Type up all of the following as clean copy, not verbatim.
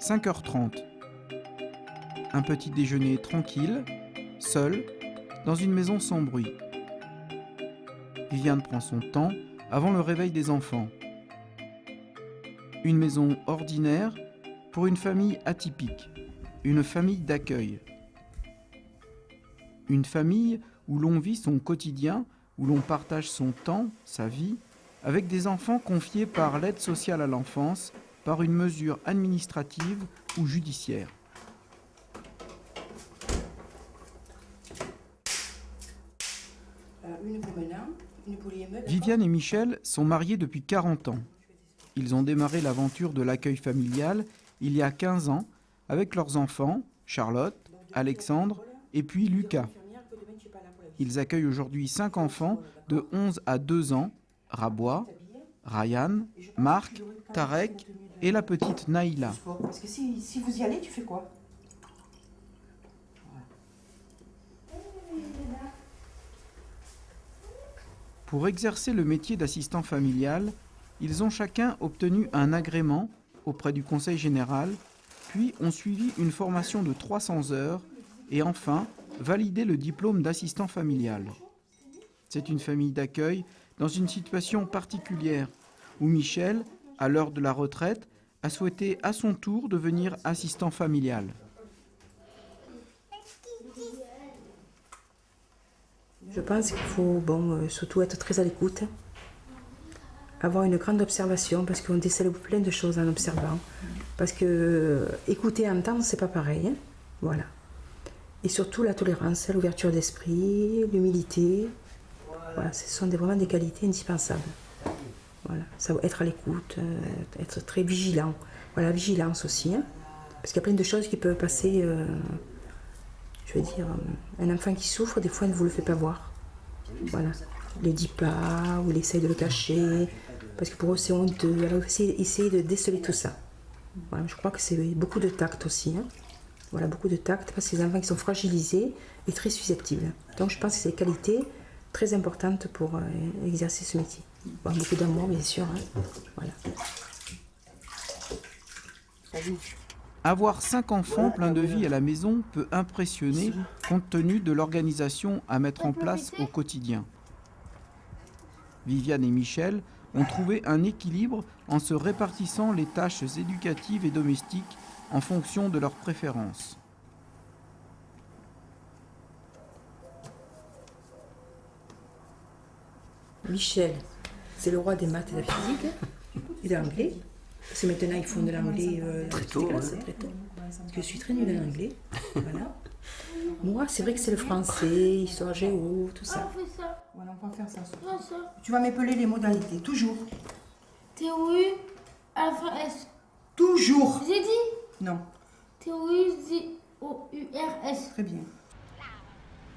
5h30. Un petit déjeuner tranquille, seul, dans une maison sans bruit. Viviane prend son temps avant le réveil des enfants. Une maison ordinaire pour une famille atypique, une famille d'accueil. Une famille où l'on vit son quotidien, où l'on partage son temps, sa vie, avec des enfants confiés par l'aide sociale à l'enfance, par une mesure administrative ou judiciaire. Viviane et Michel sont mariés depuis 40 ans. Ils ont démarré l'aventure de l'accueil familial il y a 15 ans avec leurs enfants, Charlotte, Alexandre et puis Lucas. Ils accueillent aujourd'hui 5 enfants de 11 à 2 ans, Rabois, Ryan, Marc, Tarek et la petite Naïla. Parce que si vous y allez, tu fais quoi? Pour exercer le métier d'assistant familial, ils ont chacun obtenu un agrément auprès du Conseil général, puis ont suivi une formation de 300 heures et enfin validé le diplôme d'assistant familial. C'est une famille d'accueil dans une situation particulière où Michel, à l'heure de la retraite, a souhaité à son tour devenir assistant familial. Je pense qu'il faut surtout être très à l'écoute, avoir une grande observation, parce qu'on décèle plein de choses en observant. Parce que écouter et entendre, c'est pas pareil. Hein. Voilà. Et surtout la tolérance, l'ouverture d'esprit, l'humilité. Voilà, ce sont vraiment des qualités indispensables. Voilà. Ça va être à l'écoute, être très vigilant. Voilà, vigilance aussi. Hein. Parce qu'il y a plein de choses qui peuvent passer. Je veux dire, un enfant qui souffre, des fois, ne vous le fait pas voir. Voilà. Il ne dit pas, ou il essaye de le cacher, parce que pour eux, c'est honteux. Alors, essayez de déceler tout ça. Voilà, je crois que c'est beaucoup de tact aussi. Hein. Voilà, beaucoup de tact, parce que les enfants qui sont fragilisés et très susceptibles. Donc, je pense que c'est des qualités très importantes pour exercer ce métier. Bon, beaucoup d'amour, bien sûr. Hein. Voilà. Avoir 5 enfants pleins de vie à la maison peut impressionner compte tenu de l'organisation à mettre en place au quotidien. Viviane et Michel ont trouvé un équilibre en se répartissant les tâches éducatives et domestiques en fonction de leurs préférences. Michel, c'est le roi des maths et de la physique et de l'anglais. Parce que maintenant, ils font de l'anglais très tôt. Parce que je suis très nulle en anglais. Voilà. Moi, c'est vrai que c'est le français, histoire géo, tout ça. Voilà, on va faire ça. Tu vas m'épeler les modalités, toujours. Théorie, alpha S. Toujours. J'ai dit Non. Théorie, Z-O-U-R-S. Très bien.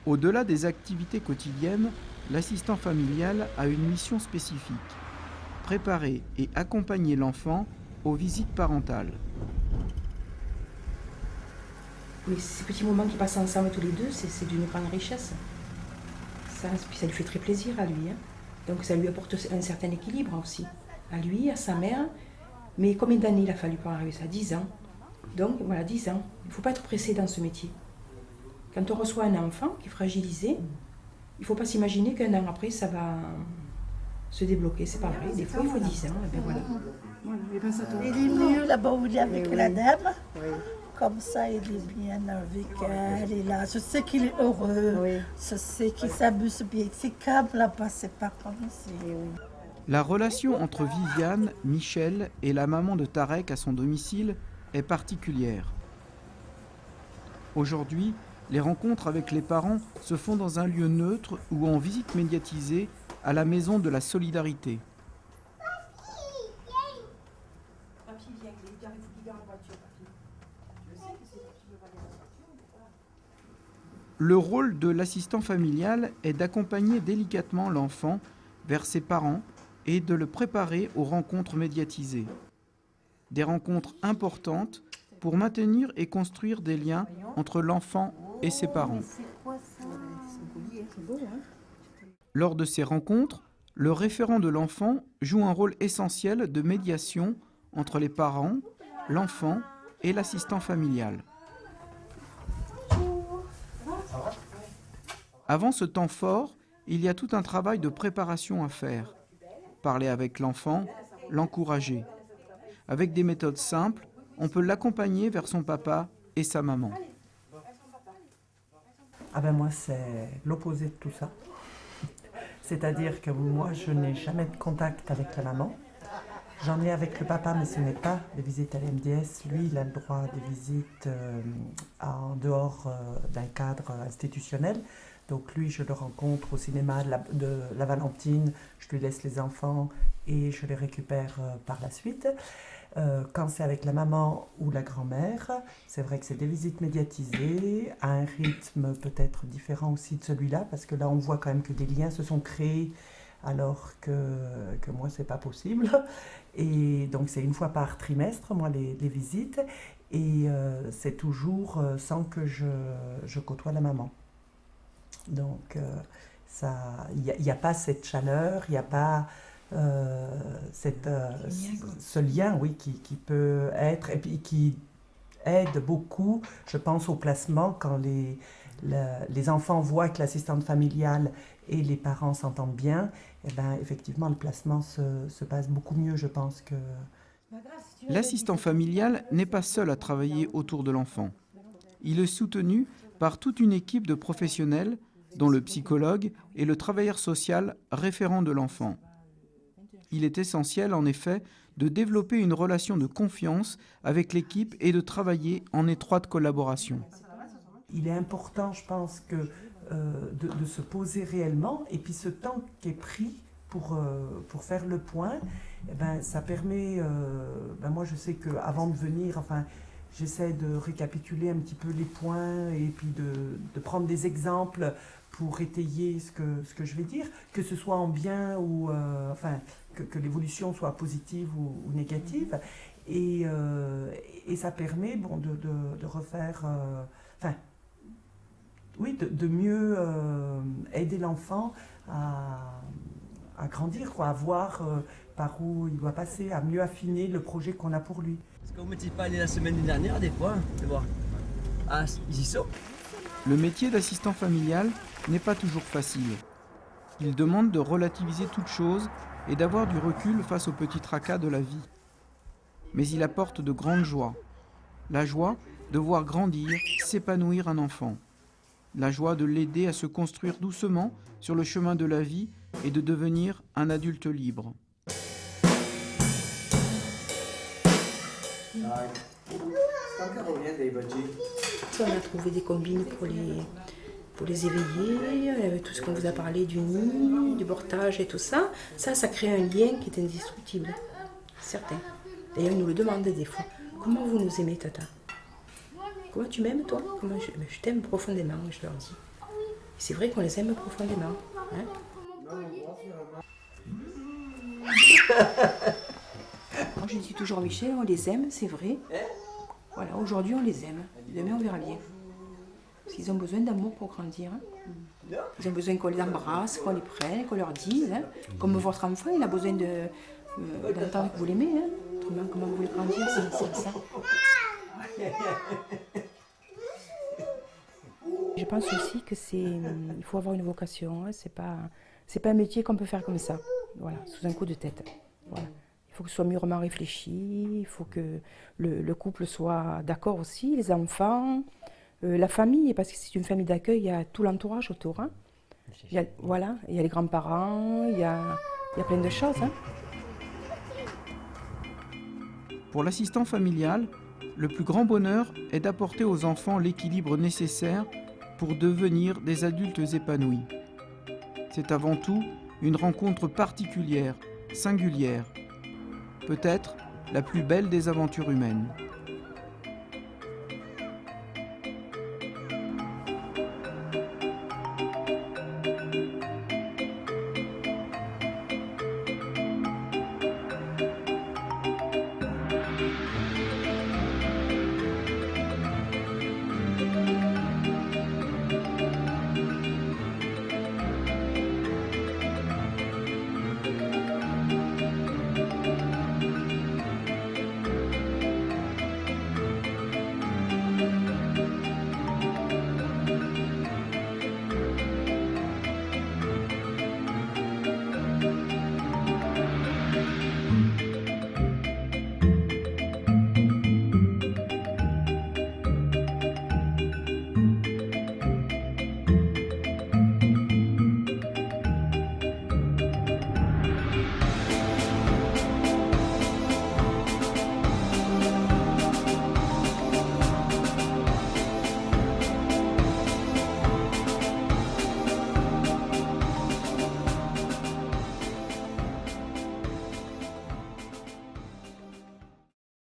Au-delà des activités quotidiennes, l'assistant familial a une mission spécifique. Préparer et accompagner l'enfant aux visites parentales. Mais ces petits moments qui passent ensemble tous les deux, c'est d'une grande richesse. Ça lui fait très plaisir à lui. Hein. Donc ça lui apporte un certain équilibre aussi. À lui, à sa mère. Mais combien d'années il a fallu pour arriver à ça? 10 ans. Donc voilà, 10 ans. Il ne faut pas être pressé dans ce métier. Quand on reçoit un enfant qui est fragilisé, il ne faut pas s'imaginer qu'un an après, ça va se débloquer. C'est pas vrai. Des fois, il faut 10 ans. Et bien voilà. Il est mieux là-bas où il est avec la dame. Oui. Comme ça, il est bien avec elle. Et là, je sais qu'il est heureux. Oui. Je sais qu'il s'amuse bien. C'est calme là-bas, c'est pas comme ici. Oui. La relation entre Viviane, Michel et la maman de Tarek à son domicile est particulière. Aujourd'hui, les rencontres avec les parents se font dans un lieu neutre ou en visite médiatisée à la Maison de la Solidarité. Le rôle de l'assistant familial est d'accompagner délicatement l'enfant vers ses parents et de le préparer aux rencontres médiatisées. Des rencontres importantes pour maintenir et construire des liens entre l'enfant et ses parents. Lors de ces rencontres, le référent de l'enfant joue un rôle essentiel de médiation entre les parents, l'enfant et l'assistant familial. Avant ce temps fort, il y a tout un travail de préparation à faire. Parler avec l'enfant, l'encourager. Avec des méthodes simples, on peut l'accompagner vers son papa et sa maman. Ah ben moi, c'est l'opposé de tout ça. C'est-à-dire que moi, je n'ai jamais de contact avec la maman. J'en ai avec le papa, mais ce n'est pas des visites à l'MDS. Lui, il a le droit des visites en dehors d'un cadre institutionnel. Donc lui, je le rencontre au cinéma de la Valentine, je lui laisse les enfants et je les récupère par la suite. Quand c'est avec la maman ou la grand-mère, c'est vrai que c'est des visites médiatisées, à un rythme peut-être différent aussi de celui-là, parce que là, on voit quand même que des liens se sont créés alors que moi, c'est pas possible. Et donc, c'est une fois par trimestre, moi, les visites, et c'est toujours sans que je côtoie la maman. Donc, il n'y a pas cette chaleur, il n'y a pas ce lien, oui, qui peut être, et puis qui aide beaucoup, je pense, au placement quand les enfants voient que l'assistante familiale et les parents s'entendent bien, et ben, effectivement, le placement se passe beaucoup mieux, je pense que... L'assistant familial n'est pas seul à travailler autour de l'enfant. Il est soutenu par toute une équipe de professionnels, dont le psychologue et le travailleur social référent de l'enfant. Il est essentiel, en effet, de développer une relation de confiance avec l'équipe et de travailler en étroite collaboration. Il est important, je pense, de se poser réellement, et puis ce temps qui est pris pour faire le point, eh ben, ça permet, moi je sais qu'avant de venir, enfin, j'essaie de récapituler un petit peu les points et puis de prendre des exemples pour étayer ce que je vais dire, que ce soit en bien ou que l'évolution soit positive ou négative. Et ça permet de refaire, de mieux aider l'enfant à grandir, quoi, à voir par où il doit passer, à mieux affiner le projet qu'on a pour lui. Est-ce que vous m'étiez pas allé la semaine dernière, des fois, de voir? Ah, ils y sont. Le métier d'assistant familial n'est pas toujours facile. Il demande de relativiser toute chose et d'avoir du recul face aux petits tracas de la vie. Mais il apporte de grandes joies. La joie de voir grandir, s'épanouir un enfant. La joie de l'aider à se construire doucement sur le chemin de la vie et de devenir un adulte libre. On a trouvé des combines pour les éveiller, avec tout ce qu'on vous a parlé du nid, du portage et tout ça. Ça crée un lien qui est indestructible, certain. D'ailleurs, ils nous le demandent des fois. Comment vous nous aimez, Tata? Comment tu m'aimes, toi? Je t'aime profondément, je leur dis. C'est vrai qu'on les aime profondément. Hein? Moi, je dis toujours à Michel, on les aime, c'est vrai. Voilà, aujourd'hui, on les aime. Demain, on verra bien. Parce qu'ils ont besoin d'amour pour grandir. Hein. Ils ont besoin qu'on les embrasse, qu'on les prenne, qu'on leur dise. Hein. Comme votre enfant, il a besoin d'entendre que vous l'aimez. Hein. Autrement, comment vous voulez grandir, c'est ça. Je pense aussi que il faut avoir une vocation. Hein. C'est pas un métier qu'on peut faire comme ça. Voilà, sous un coup de tête. Voilà. Il faut que ce soit mûrement réfléchi. Il faut que le couple soit d'accord aussi, les enfants. La famille, parce que c'est une famille d'accueil, il y a tout l'entourage autour. Hein. Il y a les grands-parents, il y a plein de choses. Hein. Pour l'assistant familial, le plus grand bonheur est d'apporter aux enfants l'équilibre nécessaire pour devenir des adultes épanouis. C'est avant tout une rencontre particulière, singulière, peut-être la plus belle des aventures humaines.